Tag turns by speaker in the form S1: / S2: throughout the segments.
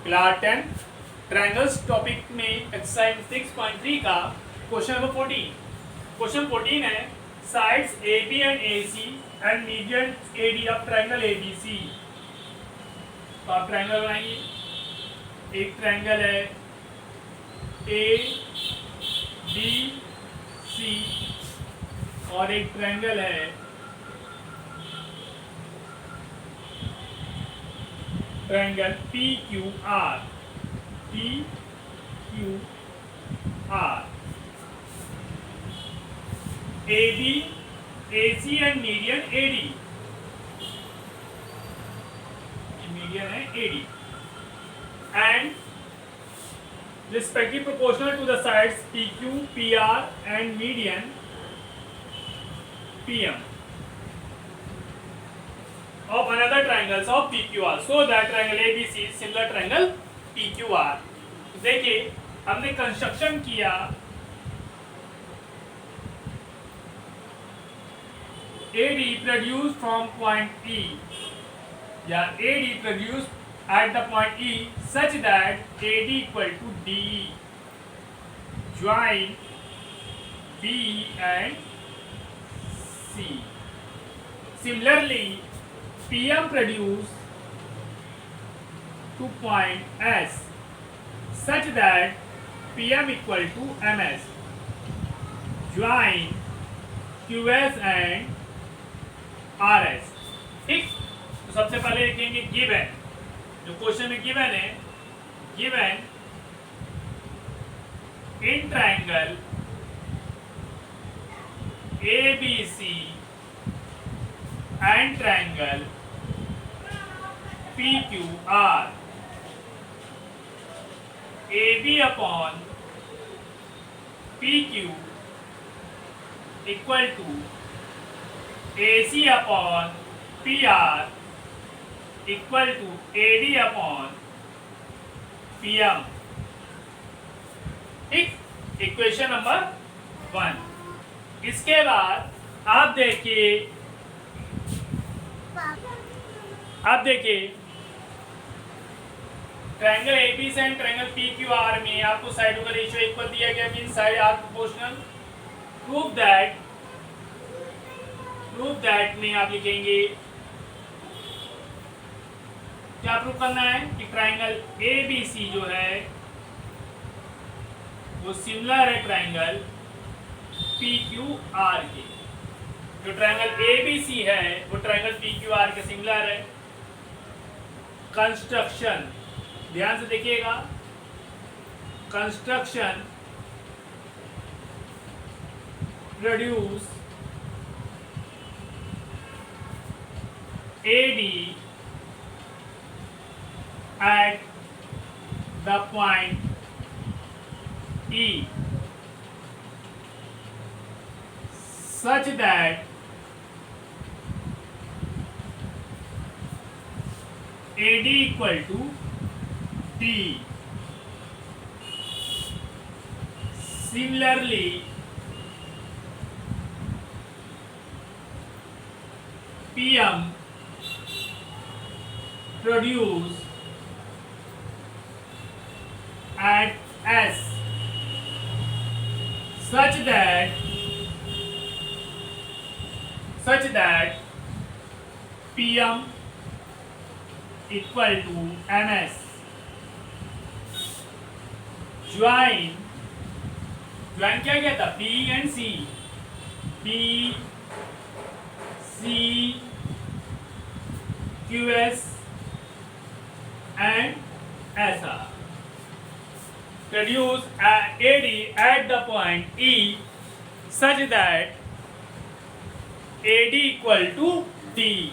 S1: Class 10 triangles topic में exercise 6.3 का question number 14। Question 14 है sides AB and AC and median AD of triangle ABC। तो आप triangle बनाइए। एक ट्रायंगल है ABC और एक ट्रायंगल है triangle PQR। AB, AC and median AD। Median है AD and respectively proportional to the sides PQ, PR and median PM of another triangles of PQR, so that triangle ABC is similar triangle PQR। देखिए हमने construction किया AD produced from point E या AD produced at the point E such that AD equal to DE join BE and C। Similarly, PM produced to point S such that PM equal to MS join QS and RS। ठीक, तो सबसे पहले लिखेंगे given, जो question में given है, given in triangle ABC and triangle PQR, AB upon PQ equal to AC upon PR equal to AD upon PM। ठीक, equation number 1। इसके बाद आप देखिए triangle ABC and triangle PQR में आपको साइडों का रेशियो इक्वल दिया गया, mean side are proportional. Prove that में आप लिखेंगे क्या प्रूव करना है कि ट्रायंगल ABC जो है वो सिमिलर है ट्रायंगल PQR के। जो ट्रायंगल ABC है वो ट्रायंगल PQR के सिमिलर है। कंस्ट्रक्शन ध्यान से देखिएगा, construction produce AD at the point E such that AD equal to D। Similarly, PM produce at S such that PM equal to MS join क्या क्या था B and C, B C QS and SR produce AD at the point E such that AD equal to D,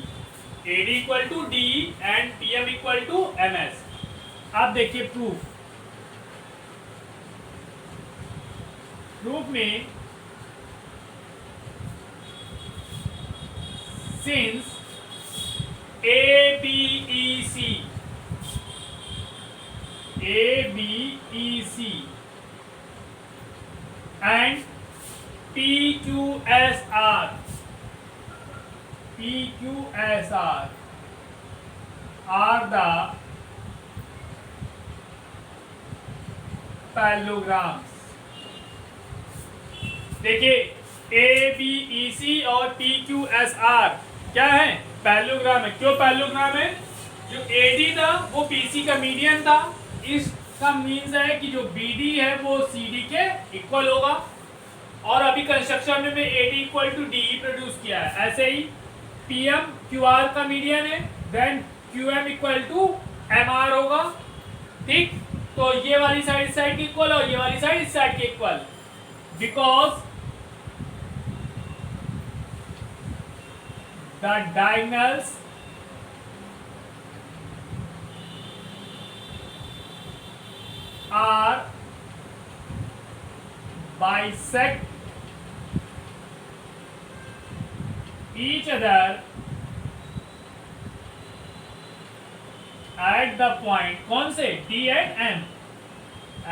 S1: AD equal to D and PM equal to MS। आप देखिए proof में since ABEC and PQSR are the parallelograms. देखिए A B E सी और P Q S R क्या है, parallelogram है। क्यों parallelogram है? जो एडी था वो पीसी का मीडियन था, इसका मीन्स है कि जो बीडी है वो सीडी के इक्वल होगा। और अभी कंस्ट्रक्शन में AD equal to D produce किया है। ऐसे ही पीएम क्यूआर का मीडियन है, then QM equal to MR होगा। ठीक, तो ये वाली साइड साइड की इक्वल और ये वाली साइड इस साइड की equal, because the diagonals are bisect each other at the point, कौन से, D and M,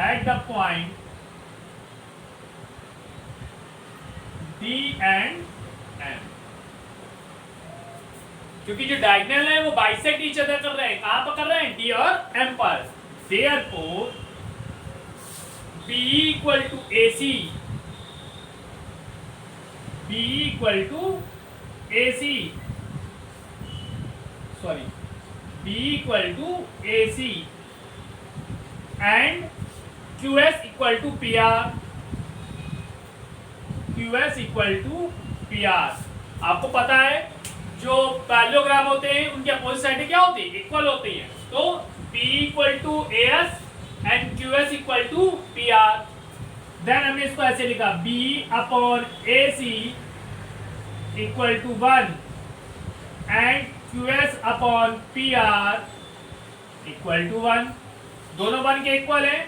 S1: at the point D and M, क्योंकि जो डायगोनल है वो बाइसेक्ट ईच अदर कर रहे हैं। कहां पर कर रहे हैं? डी और एम पर। Therefore B equal to A C, B equal to A C, sorry B equal to A C and Q S equal to P R, Q S equal to P R. आपको पता है जो parallelogram होते हैं उनकी opposite side क्या होती है? इक्वल होती है। तो P equal to A S and Q S equal to P R. Then हमने इसको ऐसे लिखा B upon A C equal to 1 and Q S upon P R equal to 1। दोनों 1 के इक्वल है।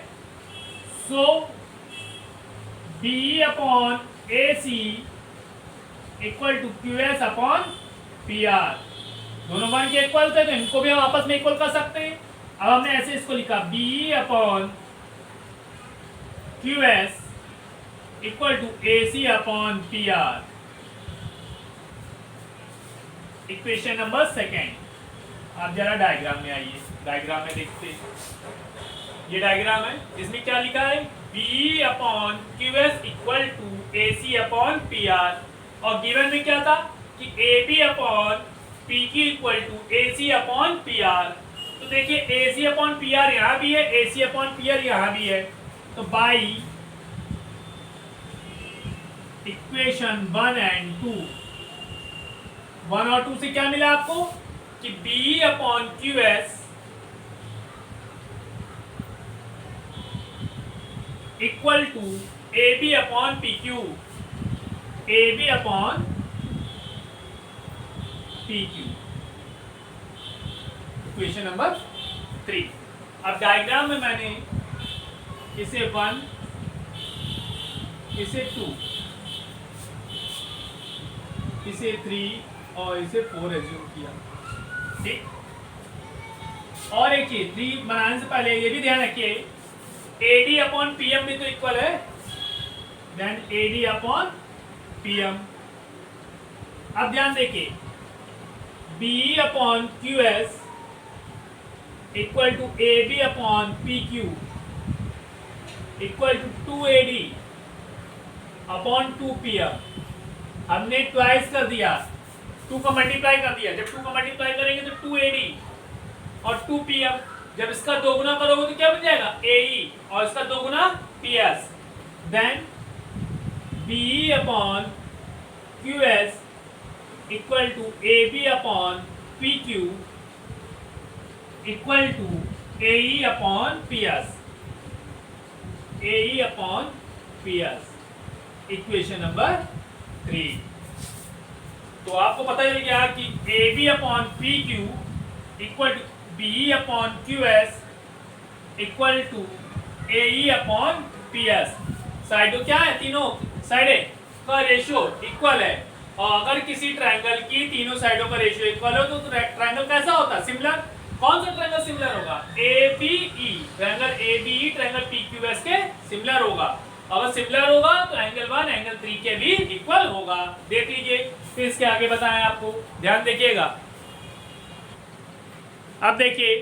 S1: So B upon A C equal to Q S upon P R. दोनों 1 के equal थे तो इनको भी हम आपस में इक्वल कर सकते हैं। अब हमने ऐसे इसको लिखा B upon Q S equal to A C upon P R. Equation number second. आप जरा डायग्राम में आइए, डायग्राम में देखते हैं। ये डायग्राम है, इसमें क्या लिखा है? B upon Q S equal to A C upon P R. और गिवन में क्या था कि A B upon P Q equal to A C upon P R. तो देखिए A C upon P R यहाँ भी है, A C upon P R यहाँ भी है। तो बाई इक्वेशन 1 एंड 2, 1 और 2 से क्या मिला आपको कि B upon Q S equal to A B upon P Q, A B upon P Q. Equation number 3। अब डायग्राम में मैंने इसे 1, इसे 2, इसे 3 और इसे 4 एज्यूम किया। ठीक, और एक चीज 3 बनाने से पहले ये भी ध्यान रखिए AD अपॉन PM भी तो इक्वल है। Then AD upon PM। अब ध्यान देखिए B upon Q S equal to A B upon P Q equal to 2AD upon 2PM। हमने ट्वाइस कर दिया, 2 का मल्टीप्लाई कर दिया। जब 2 का मल्टीप्लाई करेंगे तो 2AD और 2PM। जब इसका दोगुना करोगे तो क्या बन जाएगा? AE और इसका दोगुना PS। Then BE upon QS equal to AB upon PQ equal to AE upon PS, AE upon PS। Equation number 3। तो आपको पता चल गया कि AB upon PQ equal to BE upon QS equal to AE upon PS। साइडों क्या है? तीनों साइडें का रेशियो इक्वल है। और अगर किसी ट्रायंगल की तीनों साइडों का रेशियो इक्वल हो तो ट्रायंगल कैसा होता है? सिमिलर। कौन सा ट्रायंगल सिमिलर होगा? ABE, triangle ABE triangle PQS के सिमिलर होगा। अगर सिमिलर होगा तो एंगल 1 एंगल 3 के भी इक्वल होगा। देख लीजिए, फिर इसके आगे बताएं आपको, ध्यान देखिएगा। अब देखिए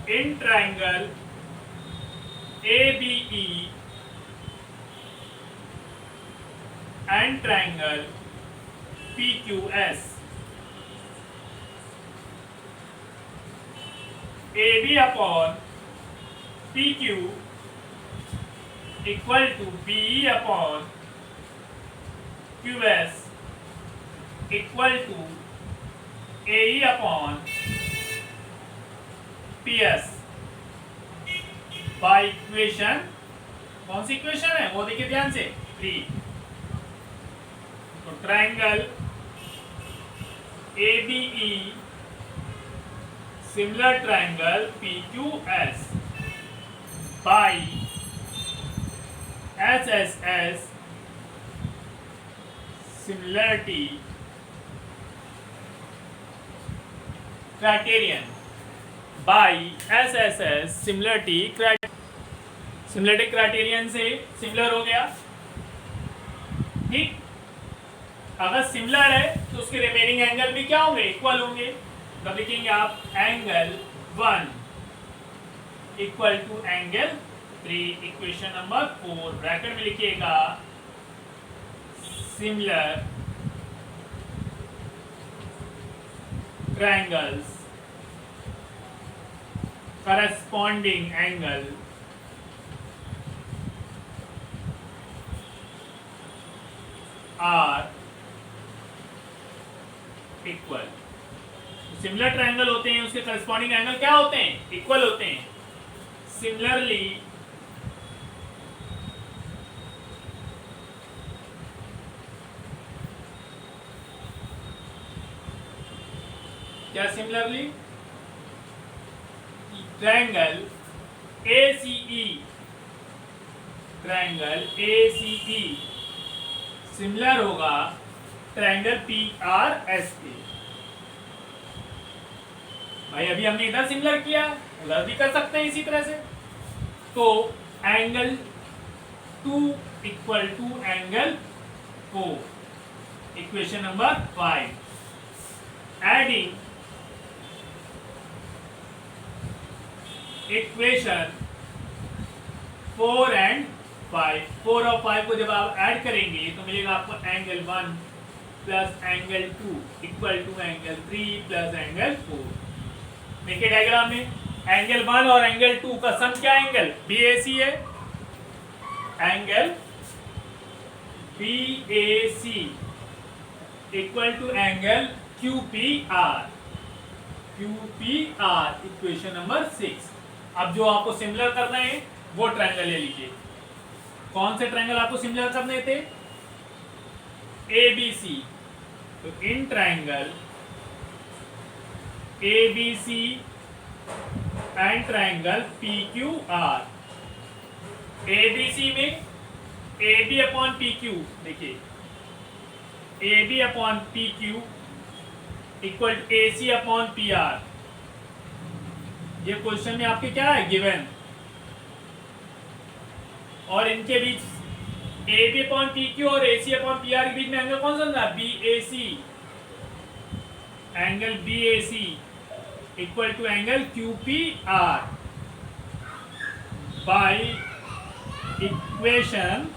S1: in triangle ABE and triangle PQS. AB upon PQ equal to BE upon QS equal to AE upon PS by equation, कौन सी इक्वेशन है वो देखिए ध्यान से, 3। तो triangle ABE similar triangle PQS by SSS similarity criterion by SSS similarity criterion से similar हो गया। ठीक, अगर सिमिलर है तो उसके रिमेनिंग एंगल भी क्या होंगे, इक्वल होंगे। तब लिखेंगे आप angle 1 equal to angle 3। Equation number 4 bracket में लिखिएगा similar triangles corresponding angle are equal। Similar triangle होते हैं उसके करस्पॉन्डिंग एंगल क्या होते हैं, इक्वल होते हैं। सिमिलरली क्या, सिमिलरली ट्रायंगल ACE सिमिलर होगा ट्रायंगल PRS के। भाई अभी हमने इधर सिमिलर किया, उधर भी कर सकते हैं इसी तरह से। तो angle 2 equal to angle 4, equation number 5। Adding equation 4 and 5, 4 और 5 को जब आप ऐड करेंगे तो मिलेगा आपको angle 1 plus angle 2 equal to angle 3 plus angle 4। देखिए डायग्राम में एंगल 1 और एंगल 2 का सम क्या एंगल BAC है। Angle BAC equal to angle QPR, equation number 6। अब जो आपको सिमिलर करना है वो ट्रायंगल ले लीजिए। कौन से ट्रायंगल आपको सिमिलर करने थे, ABC। तो in triangle ABC and triangle PQR, ABC में AB अपॉन PQ, देखिए AB upon PQ equal to AC upon PR। ये क्वेश्चन में आपके क्या है, गिवन। और इनके बीच AB अपॉन PQ और AC अपॉन PR के बीच में एंगल कौन सा था, BAC। Angle BAC equal to angle QPR by equation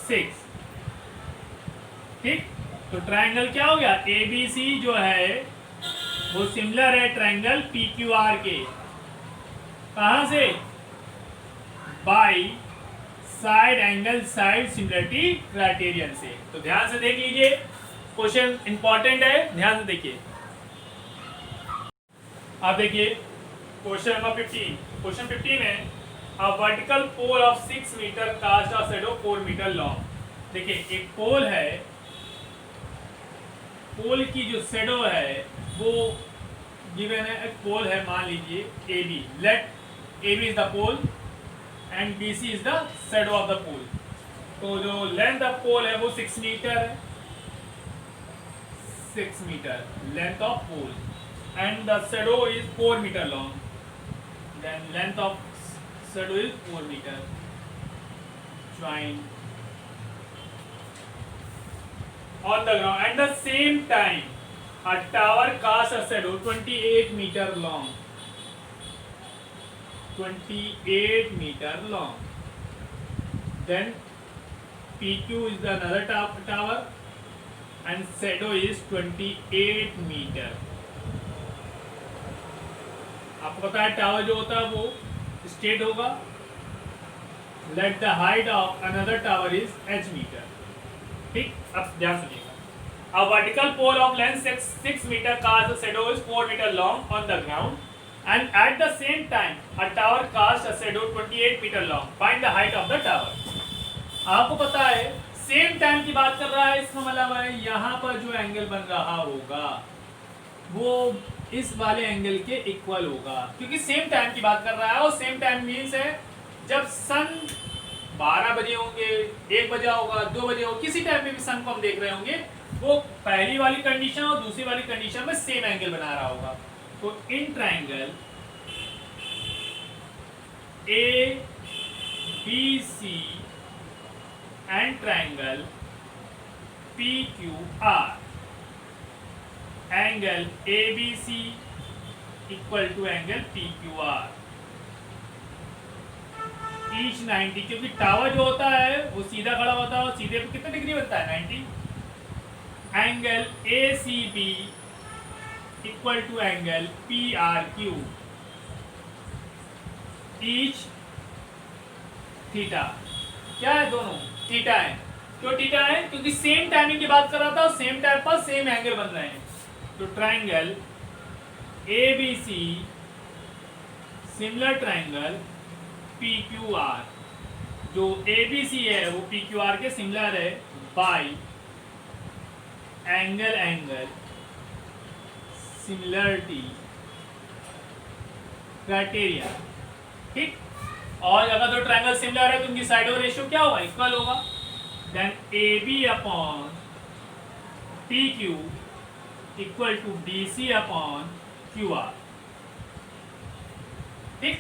S1: 6। ठीक, तो ट्रायंगल क्या हो गया, ABC जो है वो सिमिलर है ट्रायंगल PQR के। कहां से, by side angle side similarity criterion से। तो ध्यान से देख लीजिए, क्वेश्चन इंपॉर्टेंट है, ध्यान से देखिए। आप देखिए क्वेश्चन नंबर 15। क्वेश्चन 15 है a vertical pole of 6 metre cast a shadow 4 metre long. देखिए एक पोल है, पोल की जो शैडो है वो गिवन है। एक पोल है, मान लीजिए AB, let AB is the pole and BC is the shadow of the pole. तो जो लेंथ ऑफ पोल है वो 6 मीटर है, 6 metre length of pole, and the shadow is 4 meter long, then length of shadow is 4 meter joined on the ground. At the same time a tower casts a shadow 28 meter long 28 meter long. Then PQ is the another tower and shadow is 28 meter. आपको पता है tower जो होता है वो straight होगा. Let the height of another tower is h metre. ठीक, अब ध्यान सुनिएगा. A vertical pole of length 6 meter casts a shadow is 4 meter long on the ground, and at the same time a tower casts a shadow 28 meter long. Find the height of the tower. आपको पता है same time की बात कर रहा है, इसका मतलब है यहाँ पर जो एंगल बन रहा होगा वो इस वाले एंगल के इक्वल होगा, क्योंकि सेम टाइम की बात कर रहा है. और सेम टाइम मीन्स है जब सन 12 बजे होंगे, 1 बजा होगा, 2 बजे होगा, किसी टाइम में भी सन को हम देख रहे होंगे, वो पहली वाली कंडीशन और दूसरी वाली कंडीशन में सेम एंगल बना रहा होगा. तो in triangle A B C and triangle P Q R, angle A B C equal to angle P Q R each 90, क्योंकि टावर जो होता है वो सीधा खड़ा होता है और सीधे पे कितना डिग्री बनता है 90. Angle A C B equal to angle P R Q each theta. क्या है, दोनों थीटा है. क्यों थीटा है? क्योंकि सेम टाइमिंग की बात कर रहा था और सेम टाइम पर सेम एंगल बन रहे हैं. तो triangle A B C similar triangle P Q R, जो ए बी सी है वो पी क्यू आर के सिमिलर है बाई एंगल सिमिलरिटी क्राइटेरिया. ठीक, और अगर दो ट्राइंगल सिमिलर है तो उनकी साइडों का रेशियो क्या होगा, इक्वल होगा. Then A B upon P Q equal to D C upon Q R. ठीक,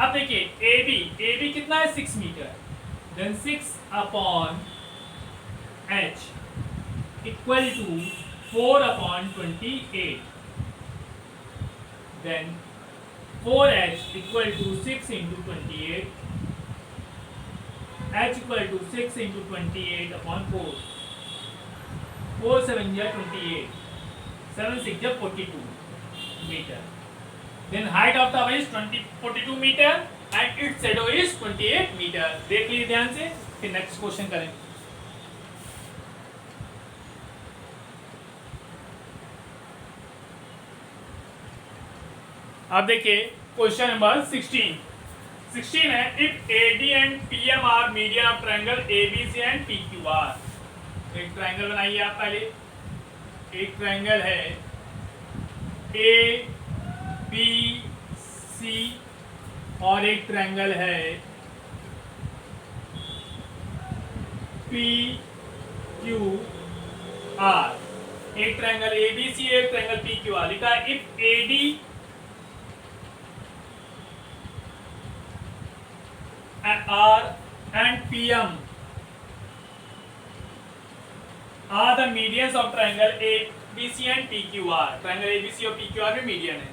S1: अब देखिए ए बी कितना है 6 metre. Then 6 upon h equal to 4 upon 28. Then 4h equal to 6 into 28, h equal to 6 into 28 upon 4. 4 7 जा 28, 7 6 जा 42 metre. Then height of tower is 42 meter and its shadow is 28 meter. देख लीजिए ध्यान से, फिर next question करें. अब देखिए क्वेश्चन नंबर 16 है. If AD and PM are median of triangle ABC and PQR. एक ट्रायंगल बनाइए आप पहले. एक ट्रायंगल है A B C और एक ट्रायंगल है P Q R. एक ट्रायंगल ABC, एक ट्रायंगल PQR. लिखा है if AD R and PM are the medians of triangle ABC and PQR. Triangle ABC और PQR में मीडियन है.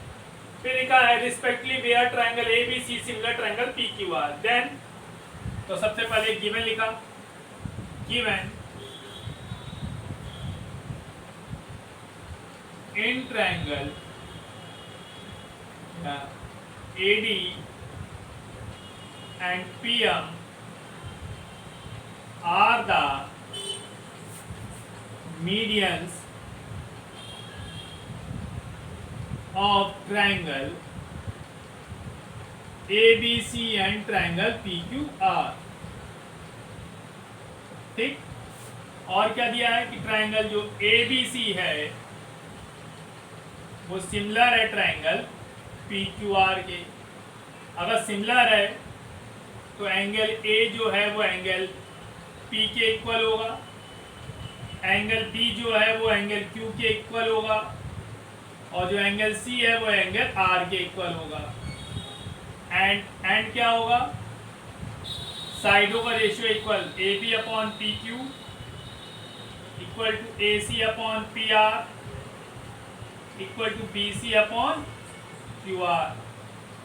S1: फिर लिखा है respectively where triangle ABC similar triangle PQR. Then तो सबसे पहले गिवन लिखा. Given in triangle AD and PM are the medians of triangle ABC and triangle PQR. ठीक, और क्या दिया है कि ट्रायंगल जो ABC है वो सिमिलर है ट्रायंगल PQR के. अगर सिमिलर है तो एंगल A जो है वो एंगल P के इक्वल होगा, एंगल B जो है वो एंगल Q के इक्वल होगा, और जो एंगल C है वो एंगल R के इक्वल होगा. एंड क्या होगा, साइडों का ratio equal AB upon PQ equal to AC upon PR equal to BC upon QR.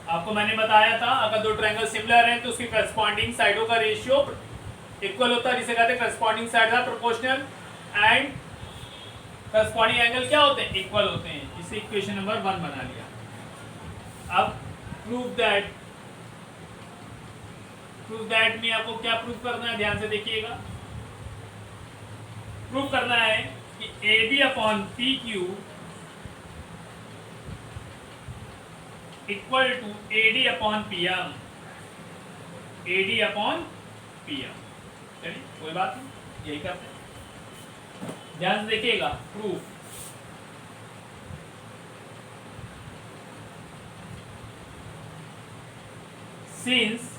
S1: आपको मैंने बताया था अगर दो ट्रायंगल सिमिलर हैं तो उसकी करस्पॉन्डिंग साइडों का रेशियो इक्वल होता है, जिसे कहते हैं corresponding side are proportional and corresponding angle क्या होते हैं, इक्वल होते हैं। इसे इक्वेशन नंबर 1 बना लिया। अब प्रूव दैट में आपको क्या प्रूव करना है, ध्यान से देखिएगा। प्रूव करना है कि AB upon PQ equal to AD upon PM, AD upon PM। चलिए कोई बात नहीं, यही करते हैं। ध्यान से देखिएगा proof. Since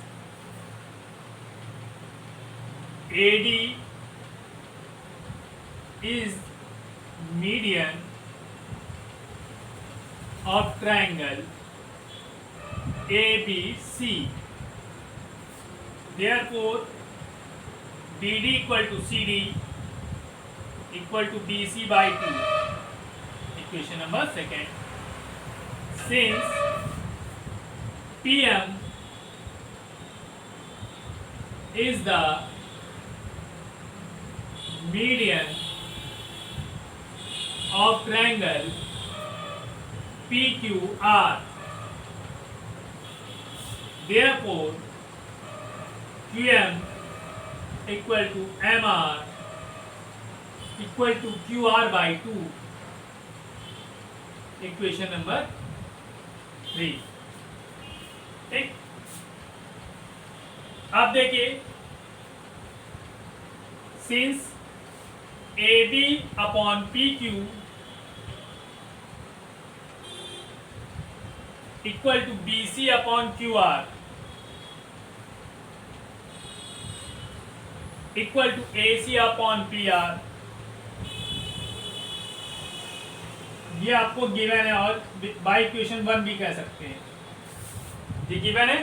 S1: AD is median of triangle ABC, therefore BD equal to CD equal to BC by 2. Equation number 2. Since PM is the median of triangle PQR, therefore QM equal to MR equal to QR by 2. Equation number 3। ठीक, अब देखिए since AB upon PQ equal to BC upon QR equal to AC upon PR, ये आपको given है और by equation 1 भी कह सकते हैं, ये गिवन है।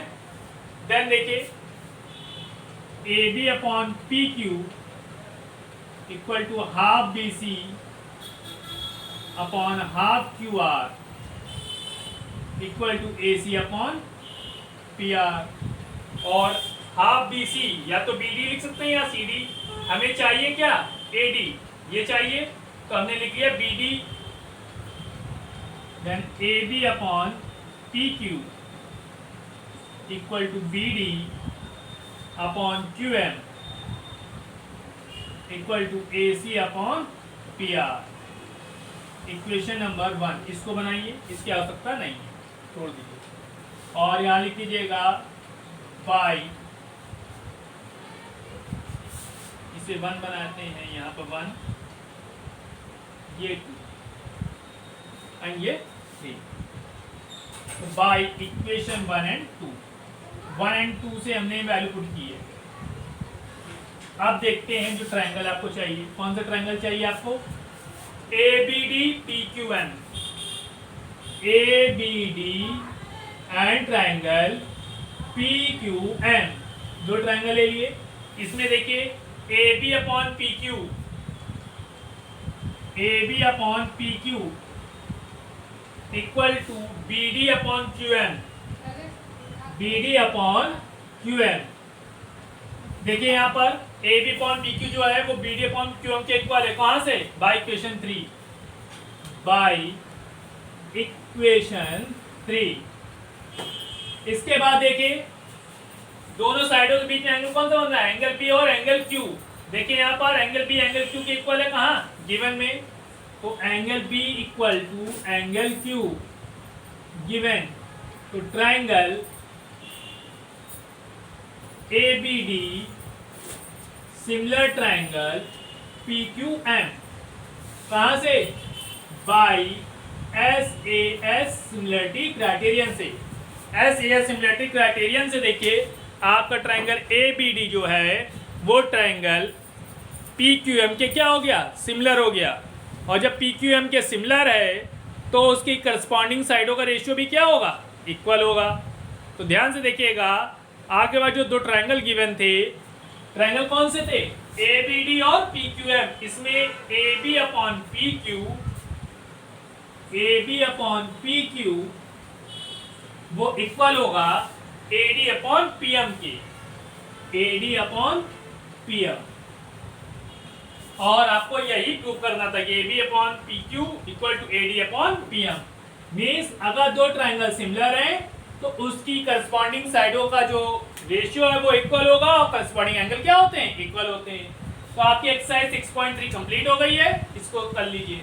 S1: देन देखिए AB upon PQ equal to half BC upon half QR equal to AC upon PR। और हाफ BC या तो BD लिख सकते हैं या CD। हमें चाहिए क्या, AD, ये चाहिए तो हमने लिख लिया BD, then AB upon PQ equal to BD upon QM equal to AC upon PR। Equation number 1 इसको बनाइए, इसकी आवश्यकता नहीं है, छोड़ दीजिए। और यहाँ लिख लीजिएगा बाई, इसे 1 बनाते हैं, यहाँ पर 1, ये 2 एंड ये 3। तो बाई इक्वेशन 1 एंड 2, 1 एंड 2 से हमने वैल्यू पुट की है। अब देखते हैं जो ट्रायंगल आपको चाहिए, कौन सा ट्रायंगल चाहिए आपको, ABD PQM, ABD and triangle PQM, दो ट्रायंगल ले लिए। इसमें देखिए AB upon PQ, AB upon PQ equal to BD upon QM, BD upon QM। देखिए यहाँ पर AB अपॉन PQ जो है वो BD अपॉन QM के इक्वल है, कहां से, बाय इक्वेशन 3, बाय इक्वेशन 3। इसके बाद देखिए दोनों साइडों के बीच में एंगल कौन सा बन रहा है, एंगल P और एंगल Q। देखिए यहाँ पर एंगल P एंगल Q के इक्वल है, कहाँ, गिवन में। तो angle P equal to angle Q given, तो triangle ABD similar triangle PQM, कहां से, बाई SAS सिमिलरिटी क्राइटेरियन से। SAS सिमिलरिटी क्राइटेरियन से देखिए आपका ट्रायंगल ABD जो है वो ट्रायंगल PQM के क्या हो गया, सिमिलर हो गया। और जब PQM के सिमिलर है तो उसकी करस्पॉन्डिंग साइडों का रेशियो भी क्या होगा, इक्वल होगा। तो ध्यान से देखिएगा आगे बाद जो दो ट्रायंगल गिवन थे, ट्रायंगल कौन से थे, ABD और PQM। इसमें AB upon PQ, AB upon PQ वो इक्वल होगा AD अपॉन PM के, AD अपॉन PM। और आपको यही प्रूव करना था कि AB upon PQ equal to AD upon PM। Means अगर दो ट्राइंगल सिमिलर हैं तो उसकी करस्पॉन्डिंग साइडों का जो रेशियो है वो इक्वल होगा और करस्पॉन्डिंग एंगल क्या होते हैं, इक्वल होते हैं। तो आपकी एक्सरसाइज 6.3 कंप्लीट हो गई है, इसको कर लीजिए।